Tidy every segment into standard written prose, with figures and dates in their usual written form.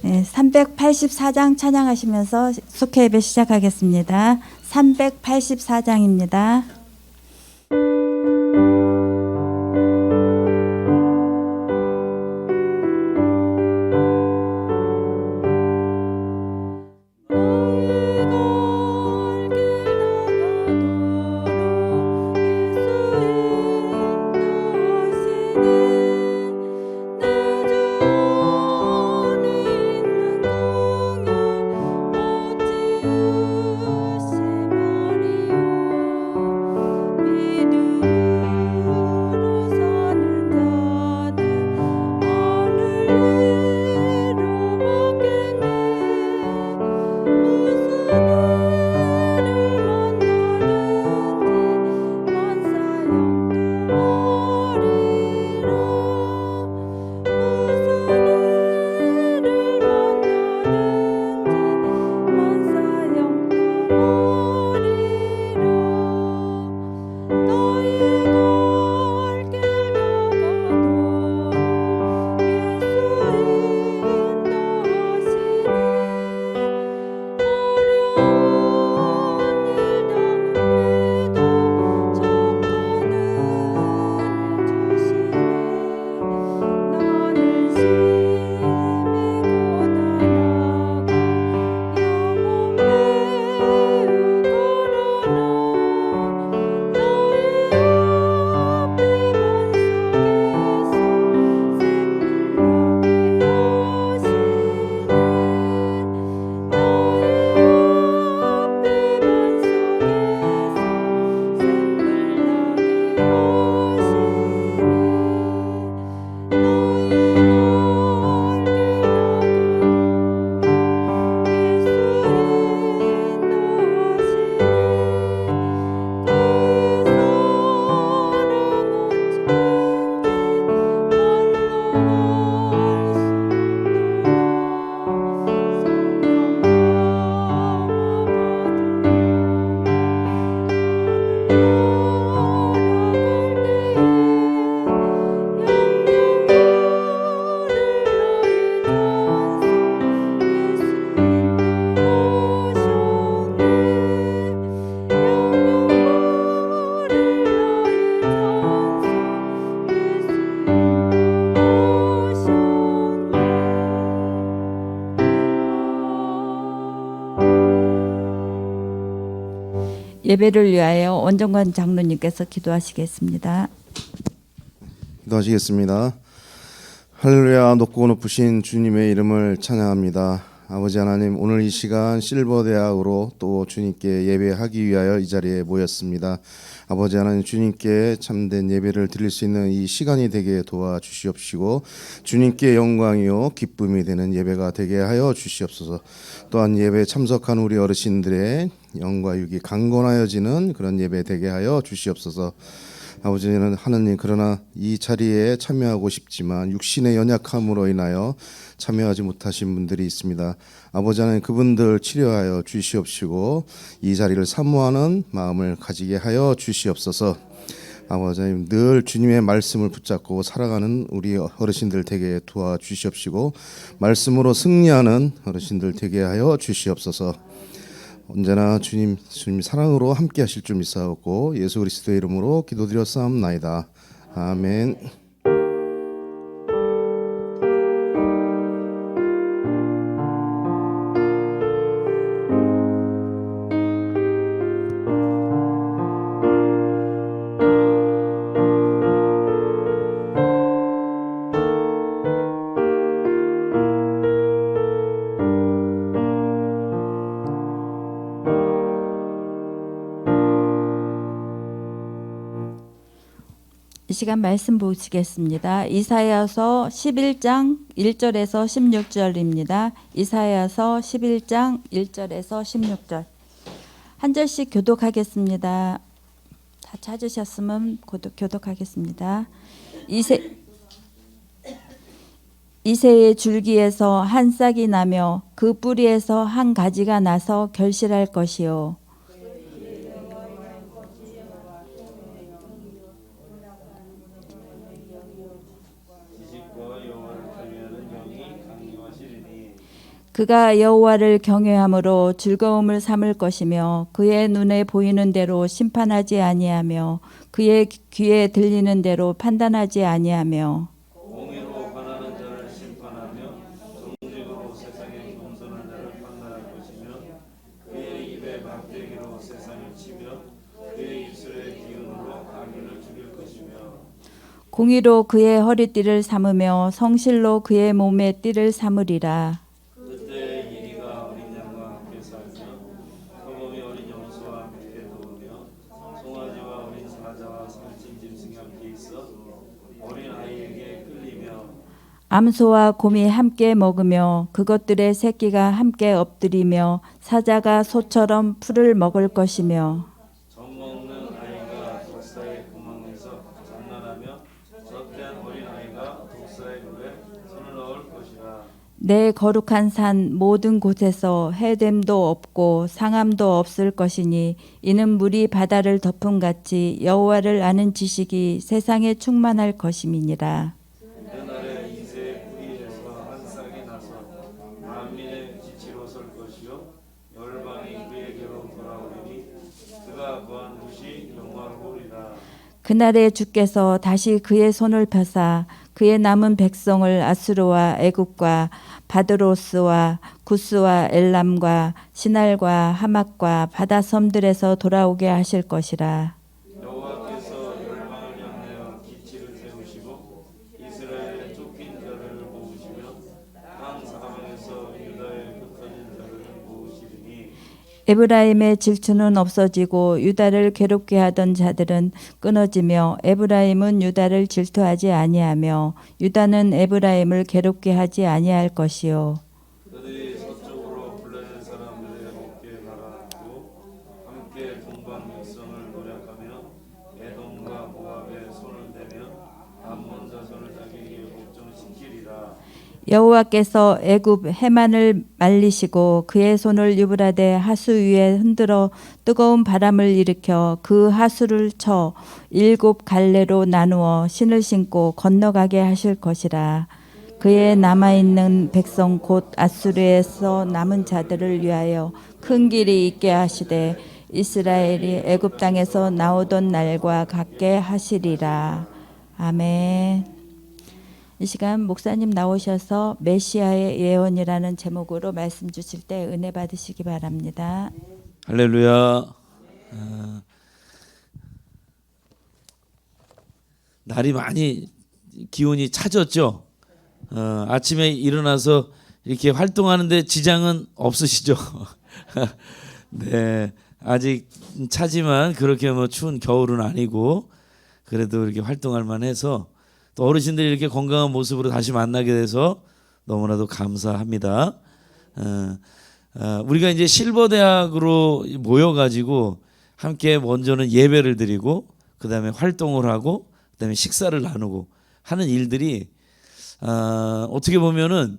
네, 384장 찬양하시면서 속회 예배 시작하겠습니다. 384장입니다. 예배를 위하여 원정관 장로님께서 기도하시겠습니다. 기도하시겠습니다. 할렐루야. 높고 높으신 주님의 이름을 찬양합니다. 아버지 하나님, 오늘 이 시간 실버대학으로 또 주님께 예배하기 위하여 이 자리에 모였습니다. 아버지 하나님, 주님께 참된 예배를 드릴 수 있는 이 시간이 되게 도와주시옵시고 주님께 영광이요 기쁨이 되는 예배가 되게 하여 주시옵소서. 또한 예배에 참석한 우리 어르신들의 영과 육이 강건하여지는 그런 예배 되게 하여 주시옵소서. 아버지는 하느님, 그러나 이 자리에 참여하고 싶지만 육신의 연약함으로 인하여 참여하지 못하신 분들이 있습니다. 아버지 하나님, 그분들 치료하여 주시옵시고 이 자리를 사모하는 마음을 가지게 하여 주시옵소서. 아버지 하나님, 늘 주님의 말씀을 붙잡고 살아가는 우리 어르신들 되게 도와주시옵시고 말씀으로 승리하는 어르신들 되게 하여 주시옵소서. 언제나 주님 사랑으로 함께 하실 줄 믿사옵고 예수 그리스도의 이름으로 기도드렸사옵나이다. 아멘. 이 시간 말씀 보시겠습니다. 이사야서 11장 1절에서 16절입니다. 이사야서 11장 1절에서 16절. 한 절씩 교독하겠습니다. 다 찾으셨으면 교독하겠습니다. 이새의 줄기에서 한 싹이 나며 그 뿌리에서 한 가지가 나서 결실할 것이요. 그가 여호와를 경외함으로 즐거움을 삼을 것이며 그의 눈에 보이는 대로 심판하지 아니하며 그의 귀에 들리는 대로 판단하지 아니하며 공의로 관하는 자를 심판하며 정직으로 세상의 겸손한 자를 판단할 것이며 그의 입에 막대기로 세상을 치며 그의 입술에 기운으로 악인을 죽일 것이며 공의로 그의 허리띠를 삼으며 성실로 그의 몸에 띠를 삼으리라. 그때 이리가 어린 양과 함께 살며 표범이 어린 염소와 함께 도우며 송아지와 어린 사자와 살찐 짐승이 함께 있어 어린 아이에게 끌리며 암소와 곰이 함께 먹으며 그것들의 새끼가 함께 엎드리며 사자가 소처럼 풀을 먹을 것이며 젖먹는 아이가 독사의 구멍에서 장난하며 젖된 어린 아이가 독사의 물에 손을 넣을 것이라. 내 거룩한 산 모든 곳에서 해됨도 없고 상함도 없을 것이니 이는 물이 바다를 덮음같이 여호와를 아는 지식이 세상에 충만할 것임이니라. 그날에 이새의 뿌리에서 한 싹이 나서 만민의 지치로 설 것이요 열방이 그에게로 돌아오리니 그가 구한 곳이 영화로우리라. 그날에 주께서 다시 그의 손을 펴사 그의 남은 백성을 아수르와 애굽과 바드로스와 구스와 엘람과 시날과 하맛과 바다 섬들에서 돌아오게 하실 것이라. 여호와께서 열방을 향하여 기치를 세우시고 이스라엘의 쫓긴 자를 모으시며 땅 사방에서 유다의 흩어진 자를 모으시리니 에브라임의 질투는 없어지고 유다를 괴롭게 하던 자들은 끊어지며 에브라임은 유다를 질투하지 아니하며 유다는 에브라임을 괴롭게 하지 아니할 것이요. 그들이 서쪽으로 블레셋 사람들의 어깨에 가라앉고 함께 동방 육성을 노력하며 에돔과 모압에 손을 대며 암몬 자손을 자기에게 복종시키리라. 여호와께서 애굽 해만을 말리시고 그의 손을 유브라데 하수 위에 흔들어 뜨거운 바람을 일으켜 그 하수를 쳐 7 갈래로 나누어 신을 신고 건너가게 하실 것이라. 그의 남아있는 백성 곧 아수르에서 남은 자들을 위하여 큰 길이 있게 하시되 이스라엘이 애굽 땅에서 나오던 날과 같게 하시리라. 아멘. 이 시간 목사님 나오셔서 메시아의 예언이라는 제목으로 말씀 주실 때 은혜 받으시기 바랍니다. 할렐루야. 날이 많이 기온이 차졌죠. 아침에 일어나서 이렇게 활동하는데 지장은 없으시죠? 네, 아직 차지만 그렇게 뭐 추운 겨울은 아니고 그래도 이렇게 활동할 만해서 또 어르신들이 이렇게 건강한 모습으로 다시 만나게 돼서 너무나도 감사합니다. 우리가 이제 실버 대학으로 모여가지고 함께 먼저는 예배를 드리고 그 다음에 활동을 하고 그 다음에 식사를 나누고 하는 일들이 어떻게 보면은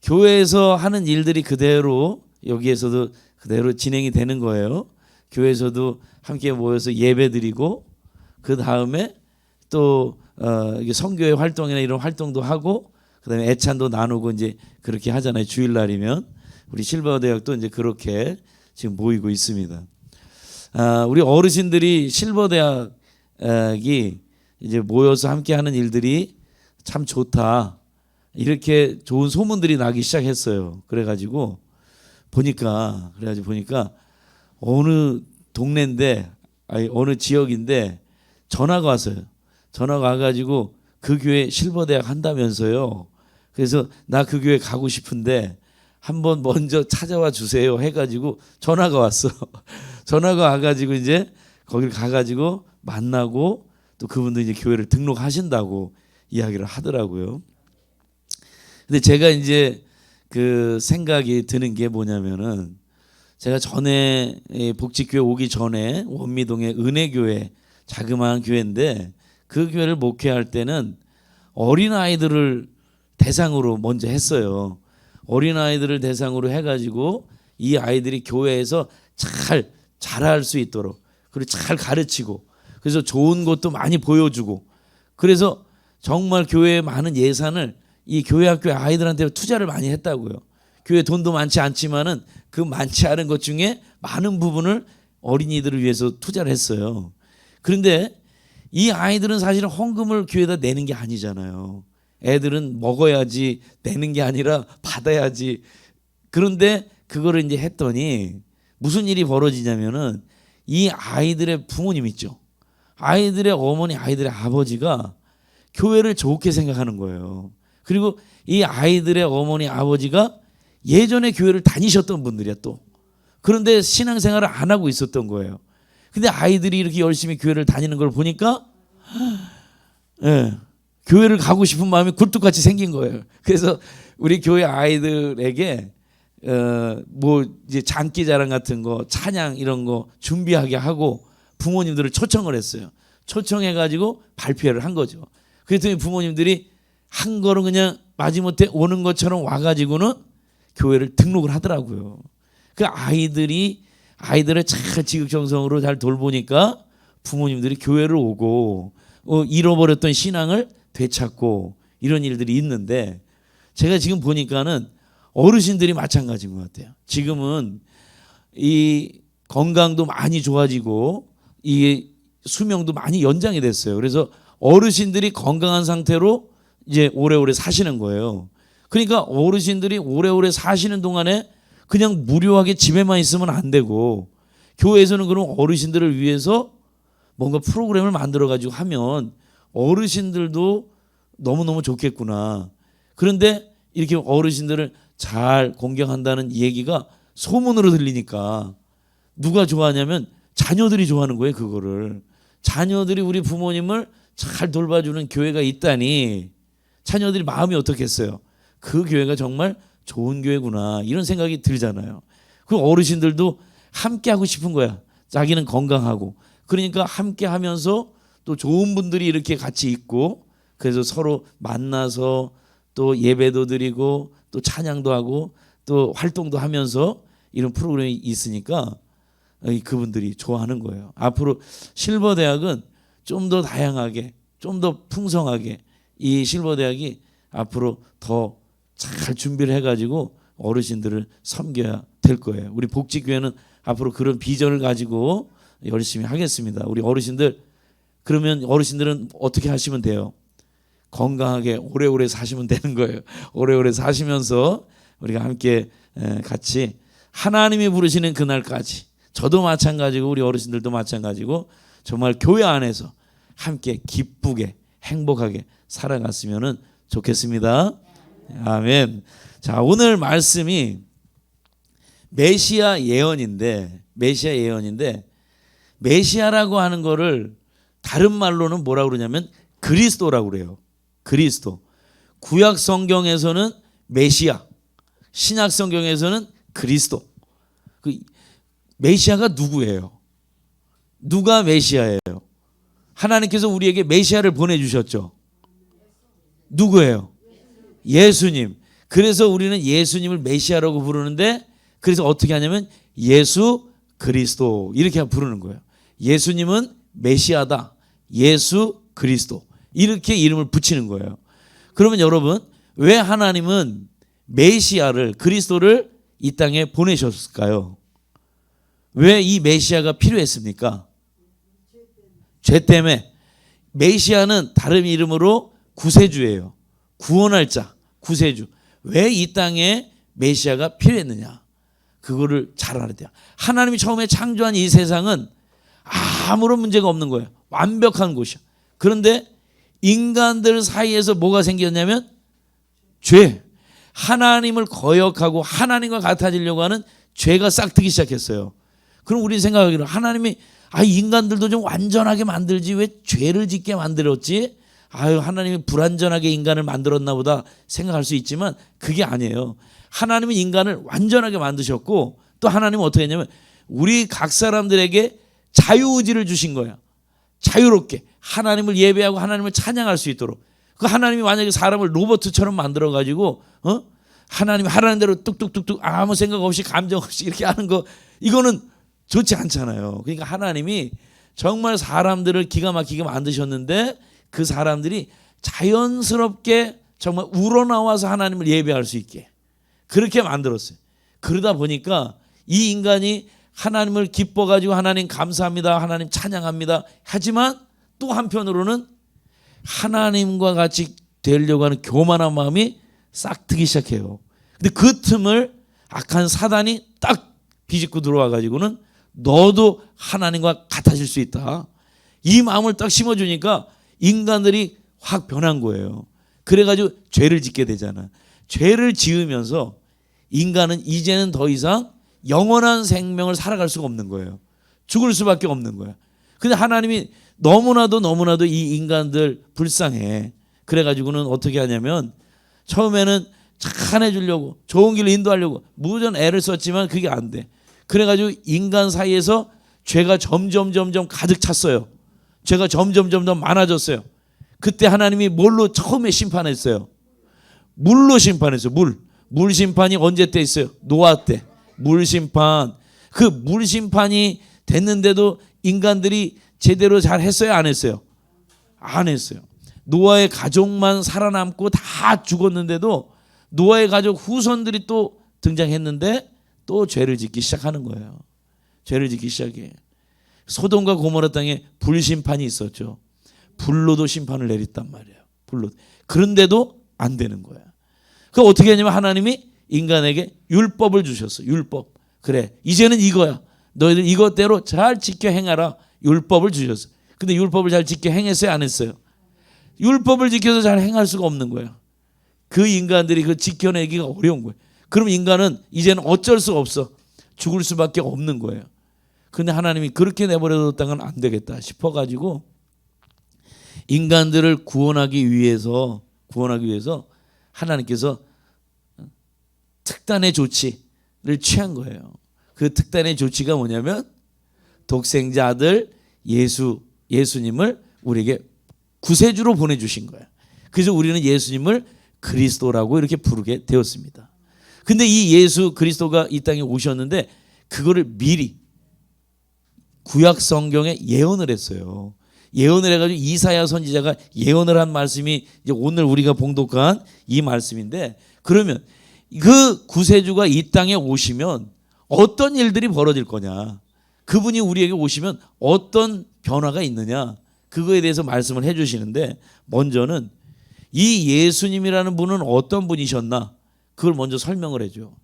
교회에서 하는 일들이 그대로 여기에서도 그대로 진행이 되는 거예요. 교회에서도 함께 모여서 예배 드리고 그 다음에 또 이게 선교회 활동이나 이런 활동도 하고 그다음에 애찬도 나누고 이제 그렇게 하잖아요. 주일날이면 우리 실버 대학도 이제 그렇게 지금 모이고 있습니다. 우리 어르신들이 실버 대학이 이제 모여서 함께 하는 일들이 참 좋다. 이렇게 좋은 소문들이 나기 시작했어요. 그래가지고 보니까 어느 동네인데 어느 지역인데 전화가 왔어요. 전화가 와가지고 그 교회 실버대학 한다면서요. 그래서 나 그 교회 가고 싶은데 한번 먼저 찾아와 주세요 해가지고 전화가 왔어. 전화가 와가지고 이제 거기를 가가지고 만나고 또 그분도 이제 교회를 등록하신다고 이야기를 하더라고요. 근데 제가 이제 그 생각이 드는 게 뭐냐면은 제가 전에 복지교회 오기 전에 원미동의 은혜교회 자그마한 교회인데 그 교회를 목회할 때는 어린아이들을 대상으로 먼저 했어요. 어린아이들을 대상으로 해가지고 이 아이들이 교회에서 잘 자랄 수 있도록 그리고 잘 가르치고 그래서 좋은 것도 많이 보여주고 그래서 정말 교회에 많은 예산을 이 교회 학교의 아이들한테 투자를 많이 했다고요. 교회 돈도 많지 않지만은 그 많지 않은 것 중에 많은 부분을 어린이들을 위해서 투자를 했어요. 그런데 이 아이들은 사실은 헌금을 교회에다 내는 게 아니잖아요. 애들은 먹어야지 내는 게 아니라 받아야지. 그런데 그거를 이제 했더니 무슨 일이 벌어지냐면은 이 아이들의 부모님 있죠. 아이들의 어머니, 아이들의 아버지가 교회를 좋게 생각하는 거예요. 그리고 이 아이들의 어머니, 아버지가 예전에 교회를 다니셨던 분들이야 또. 그런데 신앙생활을 안 하고 있었던 거예요. 근데 아이들이 이렇게 열심히 교회를 다니는 걸 보니까 교회를 가고 싶은 마음이 굴뚝같이 생긴 거예요. 그래서 우리 교회 아이들에게 뭐 이제 장기자랑 같은 거, 찬양 이런 거 준비하게 하고 부모님들을 초청을 했어요. 초청해가지고 발표를 한 거죠. 그랬더니 부모님들이 한 거는 그냥 마지못해 오는 것처럼 와가지고는 교회를 등록을 하더라고요. 그 아이들을 잘 지극정성으로 잘 돌보니까 부모님들이 교회를 오고 잃어버렸던 신앙을 되찾고 이런 일들이 있는데, 제가 지금 보니까는 어르신들이 마찬가지인 것 같아요. 지금은 이 건강도 많이 좋아지고 이 수명도 많이 연장이 됐어요. 그래서 어르신들이 건강한 상태로 이제 오래오래 사시는 거예요. 그러니까 어르신들이 오래오래 사시는 동안에 그냥 무료하게 집에만 있으면 안 되고, 교회에서는 그런 어르신들을 위해서 뭔가 프로그램을 만들어 가지고 하면 어르신들도 너무너무 좋겠구나. 그런데 이렇게 어르신들을 잘 공경한다는 얘기가 소문으로 들리니까 누가 좋아하냐면 자녀들이 좋아하는 거예요. 그거를 자녀들이 우리 부모님을 잘 돌봐주는 교회가 있다니 자녀들이 마음이 어떻겠어요? 그 교회가 정말 좋은 교회구나 이런 생각이 들잖아요. 그 어르신들도 함께 하고 싶은 거야. 자기는 건강하고. 그러니까 함께 하면서 또 좋은 분들이 이렇게 같이 있고, 그래서 서로 만나서 또 예배도 드리고 또 찬양도 하고 또 활동도 하면서 이런 프로그램이 있으니까 그분들이 좋아하는 거예요. 앞으로 실버대학은 좀 더 다양하게, 좀 더 풍성하게 이 실버대학이 앞으로 더 잘 준비를 해가지고 어르신들을 섬겨야 될 거예요. 우리 복지교회는 앞으로 그런 비전을 가지고 열심히 하겠습니다. 우리 어르신들, 그러면 어르신들은 어떻게 하시면 돼요? 건강하게 오래오래 사시면 되는 거예요. 오래오래 사시면서 우리가 함께 같이 하나님이 부르시는 그날까지, 저도 마찬가지고 우리 어르신들도 마찬가지고 정말 교회 안에서 함께 기쁘게 행복하게 살아갔으면 좋겠습니다. 아멘. 자, 오늘 말씀이 메시아 예언인데 메시아라고 하는 거를 다른 말로는 뭐라고 그러냐면 그리스도라고 그래요. 그리스도. 구약 성경에서는 메시아, 신약 성경에서는 그리스도. 그 메시아가 누구예요? 누가 메시아예요? 하나님께서 우리에게 메시아를 보내주셨죠. 누구예요? 예수님. 그래서 우리는 예수님을 메시아라고 부르는데, 그래서 어떻게 하냐면 예수 그리스도 이렇게 부르는 거예요. 예수님은 메시아다. 예수 그리스도. 이렇게 이름을 붙이는 거예요. 그러면 여러분, 왜 하나님은 메시아를, 그리스도를 이 땅에 보내셨을까요? 왜 이 메시아가 필요했습니까? 죄 때문에. 메시아는 다른 이름으로 구세주예요. 구원할 자, 구세주. 왜 이 땅에 메시아가 필요했느냐? 그거를 잘 알아야 돼요. 하나님이 처음에 창조한 이 세상은 아무런 문제가 없는 거예요. 완벽한 곳이야. 그런데 인간들 사이에서 뭐가 생겼냐면 죄. 하나님을 거역하고 하나님과 같아지려고 하는 죄가 싹트기 시작했어요. 그럼 우리 생각하기로 하나님이 인간들도 좀 완전하게 만들지 왜 죄를 짓게 만들었지? 하나님이 불완전하게 인간을 만들었나 보다 생각할 수 있지만 그게 아니에요. 하나님은 인간을 완전하게 만드셨고, 또 하나님은 어떻게 했냐면 우리 각 사람들에게 자유의지를 주신 거야. 자유롭게 하나님을 예배하고 하나님을 찬양할 수 있도록. 그 하나님이 만약에 사람을 로봇처럼 만들어 가지고 하나님이 하라는 대로 뚝뚝뚝뚝 아무 생각 없이 감정 없이 이렇게 하는 거, 이거는 좋지 않잖아요. 그러니까 하나님이 정말 사람들을 기가 막히게 만드셨는데 그 사람들이 자연스럽게 정말 우러나와서 하나님을 예배할 수 있게, 그렇게 만들었어요. 그러다 보니까 이 인간이 하나님을 기뻐가지고 하나님 감사합니다, 하나님 찬양합니다 하지만 또 한편으로는 하나님과 같이 되려고 하는 교만한 마음이 싹트기 시작해요. 근데 그 틈을 악한 사단이 딱 비집고 들어와 가지고는 너도 하나님과 같아질 수 있다, 이 마음을 딱 심어주니까 인간들이 확 변한 거예요. 그래가지고 죄를 짓게 되잖아. 죄를 지으면서 인간은 이제는 더 이상 영원한 생명을 살아갈 수가 없는 거예요. 죽을 수밖에 없는 거야. 근데 하나님이 너무나도 이 인간들 불쌍해. 그래가지고는 어떻게 하냐면 처음에는 착해 주려고 좋은 길로 인도하려고 무전 애를 썼지만 그게 안 돼. 그래가지고 인간 사이에서 죄가 점점 가득 찼어요. 죄가 점점 많아졌어요. 그때 하나님이 뭘로 처음에 심판했어요? 물로 심판했어요. 물 심판이 언제 때 있어요? 노아 때 물 심판. 그 물 심판이 됐는데도 인간들이 제대로 잘 했어요? 안 했어요? 안 했어요. 노아의 가족만 살아남고 다 죽었는데도 노아의 가족 후손들이 또 등장했는데 또 죄를 짓기 시작하는 거예요. 죄를 짓기 시작해. 소돔과 고모라 땅에 불심판이 있었죠. 불로도 심판을 내렸단 말이에요. 불로. 그런데도 안 되는 거야. 그 어떻게 하냐면 하나님이 인간에게 율법을 주셨어. 율법. 그래, 이제는 이거야. 너희들 이것대로 잘 지켜 행하라. 율법을 주셨어. 근데 율법을 잘 지켜 행했어요? 안 했어요? 율법을 지켜서 잘 행할 수가 없는 거야. 그 인간들이 그 지켜내기가 어려운 거예요. 그럼 인간은 이제는 어쩔 수가 없어. 죽을 수밖에 없는 거예요. 근데 하나님이 그렇게 내버려뒀다는 안 되겠다 싶어가지고 인간들을 구원하기 위해서 하나님께서 특단의 조치를 취한 거예요. 그 특단의 조치가 뭐냐면 독생자 아들 예수님을 우리에게 구세주로 보내주신 거예요. 그래서 우리는 예수님을 그리스도라고 이렇게 부르게 되었습니다. 근데 이 예수 그리스도가 이 땅에 오셨는데 그거를 미리 구약 성경에 예언을 했어요. 예언을 해가지고 이사야 선지자가 예언을 한 말씀이 이제 오늘 우리가 봉독한 이 말씀인데, 그러면 그 구세주가 이 땅에 오시면 어떤 일들이 벌어질 거냐, 그분이 우리에게 오시면 어떤 변화가 있느냐, 그거에 대해서 말씀을 해주시는데, 먼저는 이 예수님이라는 분은 어떤 분이셨나 그걸 먼저 설명을 해줘요.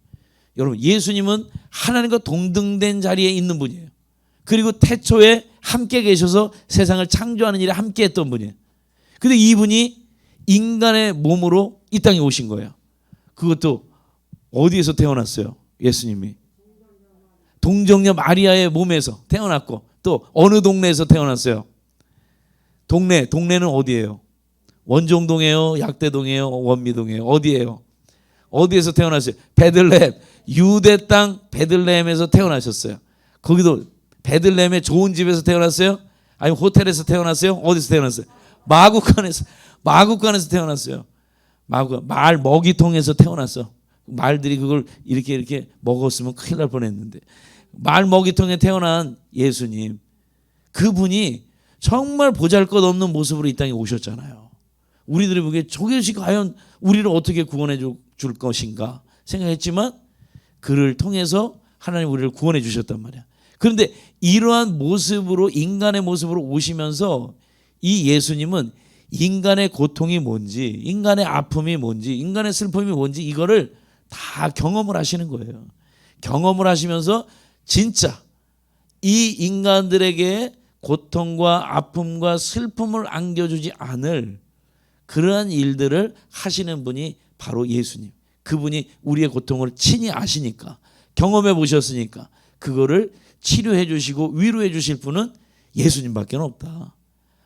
여러분, 예수님은 하나님과 동등된 자리에 있는 분이에요. 그리고 태초에 함께 계셔서 세상을 창조하는 일에 함께 했던 분이에요. 근데 이분이 인간의 몸으로 이 땅에 오신 거예요. 그것도 어디에서 태어났어요? 예수님이 동정녀 마리아의 몸에서 태어났고, 또 어느 동네에서 태어났어요? 동네는 어디예요? 원종동이에요? 약대동이에요? 원미동이에요? 어디예요? 어디에서 태어났어요? 베들레헴, 유대 땅 베들레헴에서 태어나셨어요. 거기도 베들레헴의 좋은 집에서 태어났어요? 아니면 호텔에서 태어났어요? 어디서 태어났어요? 마구간에서 태어났어요. 말 먹이통에서 태어났어. 말들이 그걸 이렇게 먹었으면 큰일 날 뻔했는데, 말 먹이통에 태어난 예수님, 그분이 정말 보잘것없는 모습으로 이 땅에 오셨잖아요. 우리들이 보기에 저것이 과연 우리를 어떻게 구원해 줄 것인가 생각했지만 그를 통해서 하나님 우리를 구원해 주셨단 말이야. 그런데 이러한 모습으로, 인간의 모습으로 오시면서 이 예수님은 인간의 고통이 뭔지, 인간의 아픔이 뭔지, 인간의 슬픔이 뭔지 이거를 다 경험을 하시는 거예요. 경험을 하시면서 진짜 이 인간들에게 고통과 아픔과 슬픔을 안겨주지 않을 그러한 일들을 하시는 분이 바로 예수님. 그분이 우리의 고통을 친히 아시니까, 경험해 보셨으니까 그거를 치료해 주시고 위로해 주실 분은 예수님밖에 없다.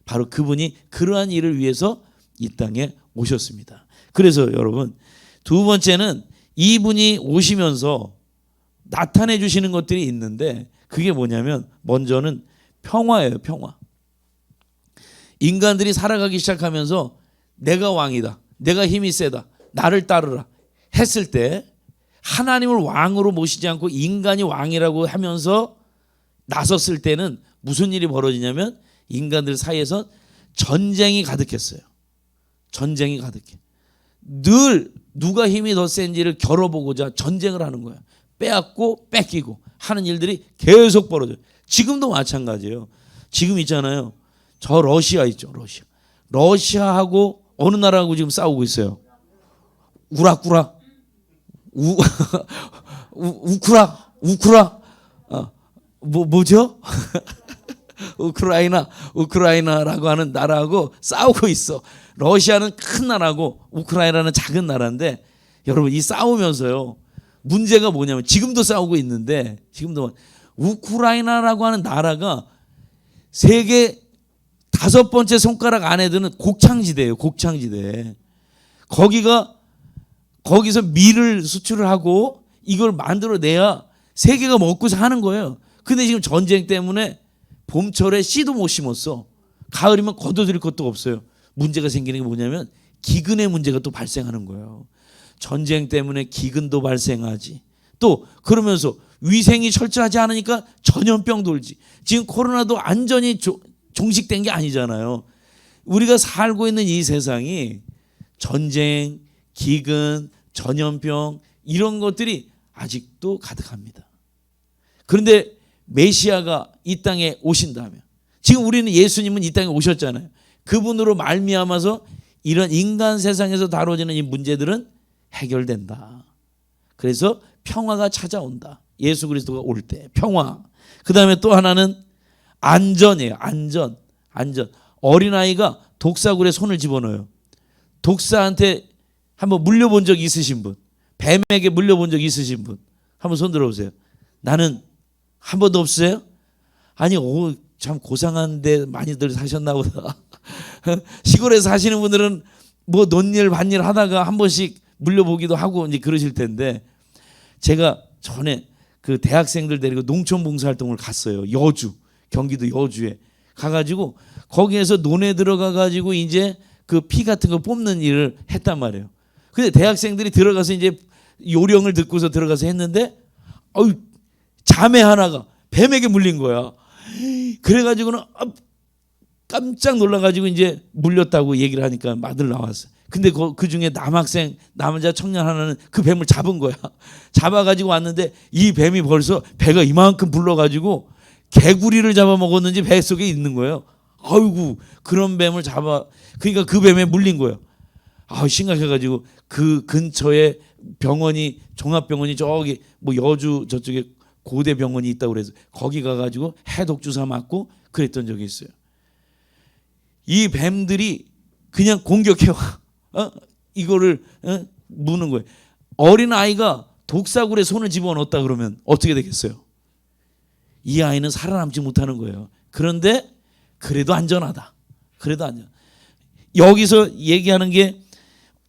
바로 그분이 그러한 일을 위해서 이 땅에 오셨습니다. 그래서 여러분, 두 번째는 이분이 오시면서 나타내 주시는 것들이 있는데, 그게 뭐냐면 먼저는 평화예요. 평화. 인간들이 살아가기 시작하면서 내가 왕이다, 내가 힘이 세다, 나를 따르라 했을 때 하나님을 왕으로 모시지 않고 인간이 왕이라고 하면서 나섰을 때는 무슨 일이 벌어지냐면 인간들 사이에서 전쟁이 가득했어요. 전쟁이 가득해. 늘 누가 힘이 더 센지를 겨뤄보고자 전쟁을 하는 거야. 빼앗고 뺏기고 하는 일들이 계속 벌어져요. 지금도 마찬가지예요. 지금 있잖아요. 저 러시아 있죠. 러시아하고 어느 나라하고 지금 싸우고 있어요. 우라쿠라. 우크라. 뭐죠? 우크라이나라고 하는 나라하고 싸우고 있어. 러시아는 큰 나라고 우크라이나는 작은 나라인데 여러분 이 싸우면서요. 문제가 뭐냐면 지금도 싸우고 있는데 지금도 우크라이나라고 하는 나라가 세계 5번째 손가락 안에 드는 곡창지대예요. 곡창지대. 거기서 밀을 수출을 하고 이걸 만들어내야 세계가 먹고 사는 거예요. 근데 지금 전쟁 때문에 봄철에 씨도 못 심었어. 가을이면 거둬들일 것도 없어요. 문제가 생기는 게 뭐냐면 기근의 문제가 또 발생하는 거예요. 전쟁 때문에 기근도 발생하지. 또 그러면서 위생이 철저하지 않으니까 전염병 돌지. 지금 코로나도 완전히 종식된 게 아니잖아요. 우리가 살고 있는 이 세상이 전쟁, 기근, 전염병 이런 것들이 아직도 가득합니다. 그런데 메시아가 이 땅에 오신다면 지금 우리는 예수님은 이 땅에 오셨잖아요. 그분으로 말미암아서 이런 인간 세상에서 다뤄지는 이 문제들은 해결된다. 그래서 평화가 찾아온다. 예수 그리스도가 올 때 평화. 그 다음에 또 하나는 안전이에요. 안전. 어린아이가 독사굴에 손을 집어넣어요. 독사한테 한번 물려본 적 있으신 분? 뱀에게 물려본 적 있으신 분? 한번 손 들어보세요. 나는 한 번도 없어요? 아니 참 고상한 데 많이들 사셨나 보다. 시골에 사시는 분들은 뭐 논일 반일 하다가 한 번씩 물려보기도 하고 이제 그러실 텐데 제가 전에 그 대학생들 데리고 농촌 봉사활동을 갔어요. 여주, 경기도 여주에 가가지고 거기에서 논에 들어가가지고 이제 그 피 같은 거 뽑는 일을 했단 말이에요. 근데 대학생들이 들어가서 이제 요령을 듣고서 들어가서 했는데 자매 하나가 뱀에게 물린 거야. 그래가지고는 깜짝 놀라가지고 이제 물렸다고 얘기를 하니까 아들 나왔어요. 근데 그 중에 남자 청년 하나는 그 뱀을 잡은 거야. 잡아가지고 왔는데 이 뱀이 벌써 배가 이만큼 불러가지고 개구리를 잡아먹었는지 뱃속에 있는 거예요. 아이고 그런 뱀을 그러니까 그 뱀에 물린 거예요. 심각해가지고 그 근처에 병원이 종합병원이 저기 뭐 여주 저쪽에 고대 병원이 있다고 그래서 거기 가가지고 해독 주사 맞고 그랬던 적이 있어요. 이 뱀들이 그냥 공격해와. 이거를 무는 거예요. 어린 아이가 독사굴에 손을 집어넣었다 그러면 어떻게 되겠어요? 이 아이는 살아남지 못하는 거예요. 그런데 그래도 안전하다. 여기서 얘기하는 게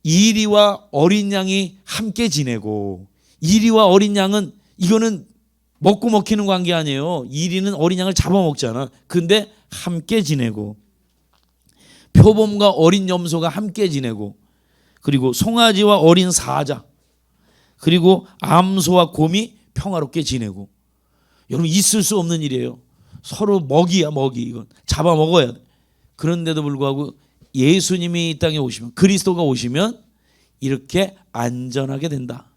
이리와 어린 양이 함께 지내고, 이리와 어린 양은 이거는 먹고 먹히는 관계 아니에요. 이리는 어린 양을 잡아먹잖아. 근데 함께 지내고, 표범과 어린 염소가 함께 지내고, 그리고 송아지와 어린 사자, 그리고 암소와 곰이 평화롭게 지내고. 여러분 있을 수 없는 일이에요. 서로 먹이야 먹이. 이건 잡아먹어야 돼. 그런데도 불구하고 예수님이 이 땅에 오시면, 그리스도가 오시면 이렇게 안전하게 된다.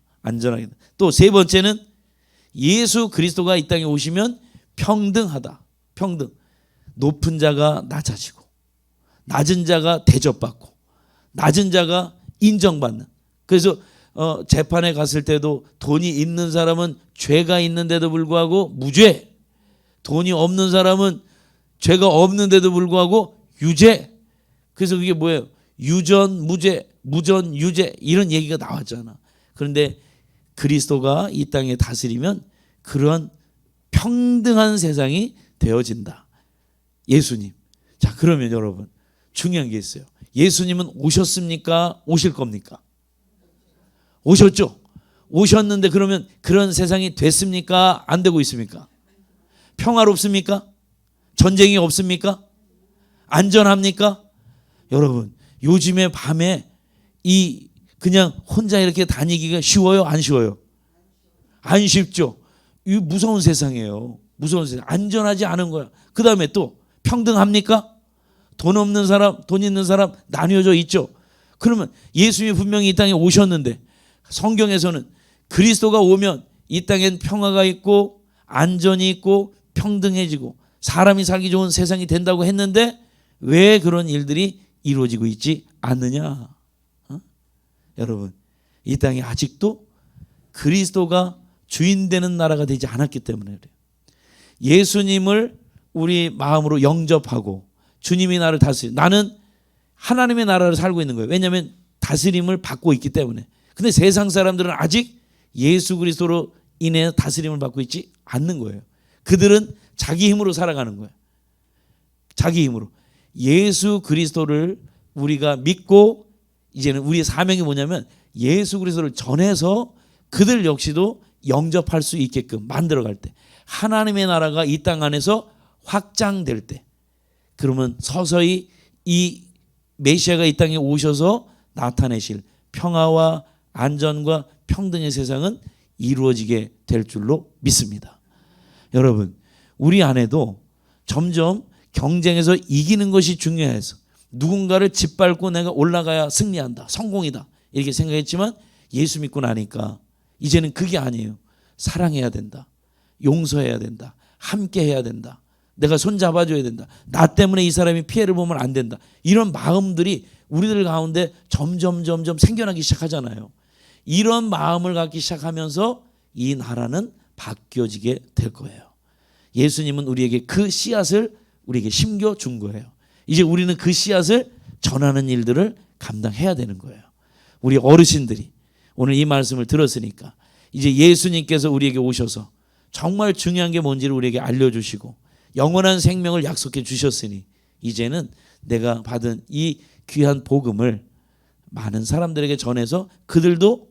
또 세 번째는 예수 그리스도가 이 땅에 오시면 평등하다. 평등. 높은 자가 낮아지고, 낮은 자가 대접받고, 낮은 자가 인정받는. 그래서 재판에 갔을 때도 돈이 있는 사람은 죄가 있는데도 불구하고 무죄, 돈이 없는 사람은 죄가 없는데도 불구하고 유죄. 그래서 그게 뭐예요? 유전 무죄, 무전 유죄, 이런 얘기가 나왔잖아. 그런데 그리스도가 이 땅에 다스리면 그런 평등한 세상이 되어진다. 예수님. 자, 그러면 여러분 중요한 게 있어요. 예수님은 오셨습니까? 오실 겁니까? 오셨죠? 오셨는데 그러면 그런 세상이 됐습니까? 안 되고 있습니까? 평화롭습니까? 전쟁이 없습니까? 안전합니까? 여러분 요즘에 밤에 그냥 혼자 이렇게 다니기가 쉬워요? 안 쉬워요? 안 쉽죠. 이 무서운 세상이에요. 무서운 세상. 안전하지 않은 거야. 그 다음에 또 평등합니까? 돈 없는 사람, 돈 있는 사람 나뉘어져 있죠. 그러면 예수님이 분명히 이 땅에 오셨는데 성경에서는 그리스도가 오면 이 땅엔 평화가 있고 안전이 있고 평등해지고 사람이 살기 좋은 세상이 된다고 했는데 왜 그런 일들이 이루어지고 있지 않느냐? 여러분, 이 땅에 아직도 그리스도가 주인 되는 나라가 되지 않았기 때문에 그래요. 예수님을 우리 마음으로 영접하고 주님이 나를 다스리, 나는 하나님의 나라를 살고 있는 거예요. 왜냐하면 다스림을 받고 있기 때문에. 근데 세상 사람들은 아직 예수 그리스도로 인해 다스림을 받고 있지 않는 거예요. 그들은 자기 힘으로 살아가는 거예요. 자기 힘으로. 예수 그리스도를 우리가 믿고 이제는 우리의 사명이 뭐냐면 예수 그리스도를 전해서 그들 역시도 영접할 수 있게끔 만들어갈 때, 하나님의 나라가 이 땅 안에서 확장될 때, 그러면 서서히 이 메시아가 이 땅에 오셔서 나타내실 평화와 안전과 평등의 세상은 이루어지게 될 줄로 믿습니다. 여러분, 우리 안에도 점점 경쟁에서 이기는 것이 중요해서 누군가를 짓밟고 내가 올라가야 승리한다, 성공이다 이렇게 생각했지만 예수 믿고 나니까 이제는 그게 아니에요. 사랑해야 된다, 용서해야 된다, 함께 해야 된다, 내가 손잡아줘야 된다, 나 때문에 이 사람이 피해를 보면 안 된다, 이런 마음들이 우리들 가운데 점점 생겨나기 시작하잖아요. 이런 마음을 갖기 시작하면서 이 나라는 바뀌어지게 될 거예요. 예수님은 우리에게 그 씨앗을 우리에게 심겨준 거예요. 이제 우리는 그 씨앗을 전하는 일들을 감당해야 되는 거예요. 우리 어르신들이 오늘 이 말씀을 들었으니까 이제 예수님께서 우리에게 오셔서 정말 중요한 게 뭔지를 우리에게 알려주시고 영원한 생명을 약속해 주셨으니 이제는 내가 받은 이 귀한 복음을 많은 사람들에게 전해서 그들도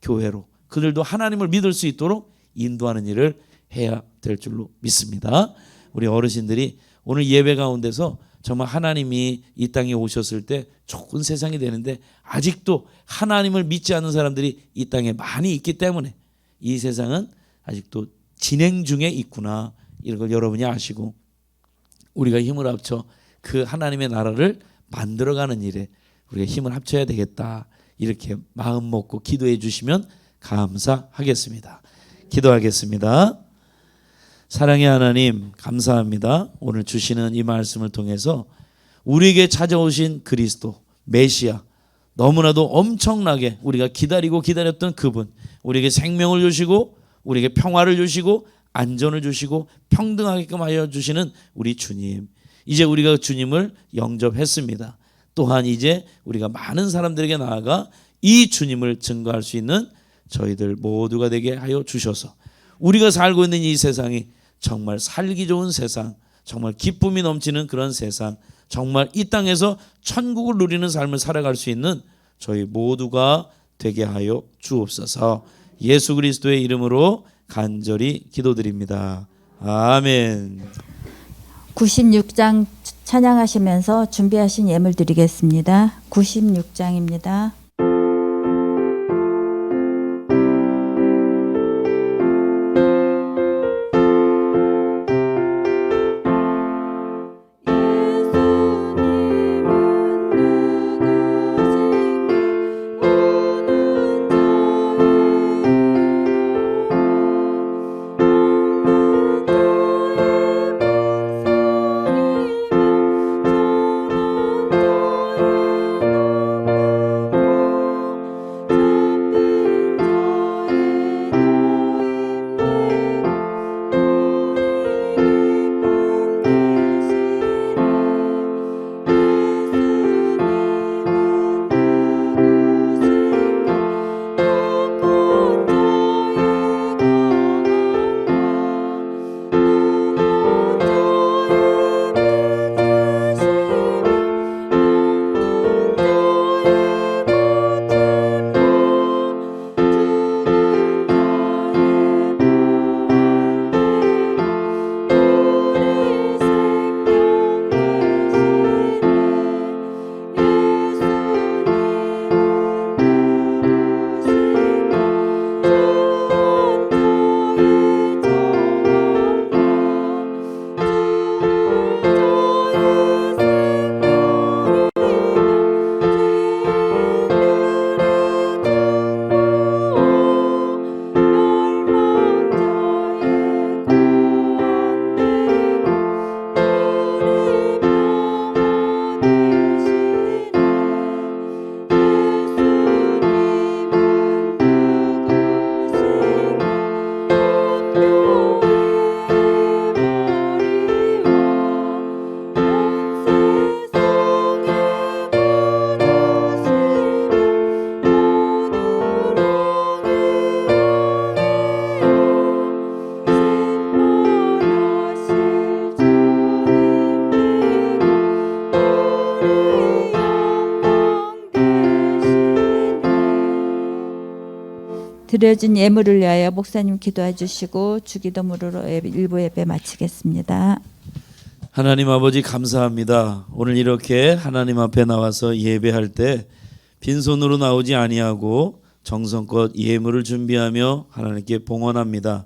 교회로, 그들도 하나님을 믿을 수 있도록 인도하는 일을 해야 될 줄로 믿습니다. 우리 어르신들이 오늘 예배 가운데서 정말 하나님이 이 땅에 오셨을 때 좋은 세상이 되는데 아직도 하나님을 믿지 않는 사람들이 이 땅에 많이 있기 때문에 이 세상은 아직도 진행 중에 있구나, 이런 걸 여러분이 아시고 우리가 힘을 합쳐 그 하나님의 나라를 만들어가는 일에 우리가 힘을 합쳐야 되겠다, 이렇게 마음 먹고 기도해 주시면 감사하겠습니다. 기도하겠습니다. 사랑의 하나님, 감사합니다. 오늘 주시는 이 말씀을 통해서 우리에게 찾아오신 그리스도 메시아, 너무나도 엄청나게 우리가 기다리고 기다렸던 그분, 우리에게 생명을 주시고 우리에게 평화를 주시고 안전을 주시고 평등하게끔 하여 주시는 우리 주님, 이제 우리가 주님을 영접했습니다. 또한 이제 우리가 많은 사람들에게 나아가 이 주님을 증거할 수 있는 저희들 모두가 되게 하여 주셔서 우리가 살고 있는 이 세상이 정말 살기 좋은 세상, 정말 기쁨이 넘치는 그런 세상, 정말 이 땅에서 천국을 누리는 삶을 살아갈 수 있는 저희 모두가 되게 하여 주옵소서. 예수 그리스도의 이름으로 간절히 기도드립니다. 아멘. 96장 찬양하시면서 준비하신 예물 드리겠습니다. 96장입니다. 드려진 예물을 위하여 목사님 기도해 주시고 주기도문으로 일부 예배 마치겠습니다. 하나님 아버지 감사합니다. 오늘 이렇게 하나님 앞에 나와서 예배할 때 빈손으로 나오지 아니하고 정성껏 예물을 준비하며 하나님께 봉헌합니다.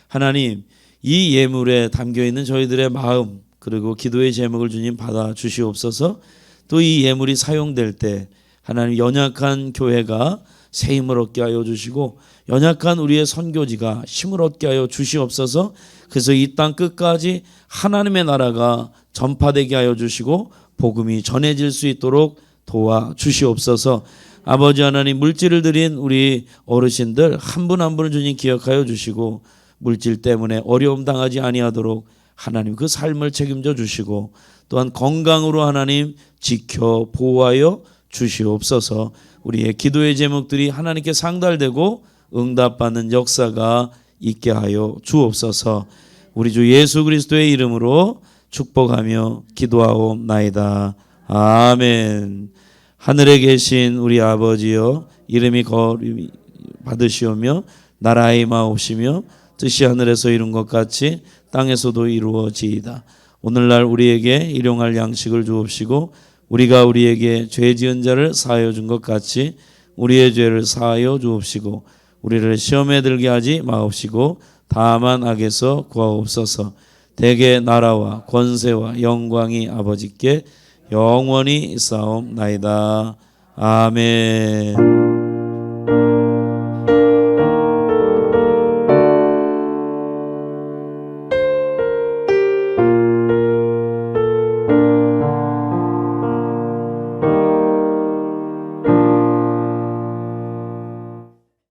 하나님, 이 예물에 담겨 있는 저희들의 마음 그리고 기도의 제목을 주님 받아 주시옵소서. 또 이 예물이 사용될 때 하나님 연약한 교회가 새 힘을 얻게 하여 주시고 연약한 우리의 선교지가 힘을 얻게 하여 주시옵소서. 그래서 이 땅 끝까지 하나님의 나라가 전파되게 하여 주시고 복음이 전해질 수 있도록 도와 주시옵소서. 아버지 하나님, 물질을 드린 우리 어르신들 한 분 한 분을 주님 기억하여 주시고 물질 때문에 어려움 당하지 아니하도록 하나님 그 삶을 책임져 주시고 또한 건강으로 하나님 지켜 보호하여 주시옵소서. 우리의 기도의 제목들이 하나님께 상달되고 응답받는 역사가 있게 하여 주옵소서. 우리 주 예수 그리스도의 이름으로 축복하며 기도하옵나이다. 아멘. 하늘에 계신 우리 아버지여, 이름이 거룩히 받으시오며 나라의 마옵시며 뜻이 하늘에서 이룬 것 같이 땅에서도 이루어지이다. 오늘날 우리에게 일용할 양식을 주옵시고 우리가 우리에게 죄 지은 자를 사하여 준 것 같이 우리의 죄를 사하여 주옵시고 우리를 시험에 들게 하지 마옵시고 다만 악에서 구하옵소서. 대개 나라와 권세와 영광이 아버지께 영원히 있사옵나이다. 아멘.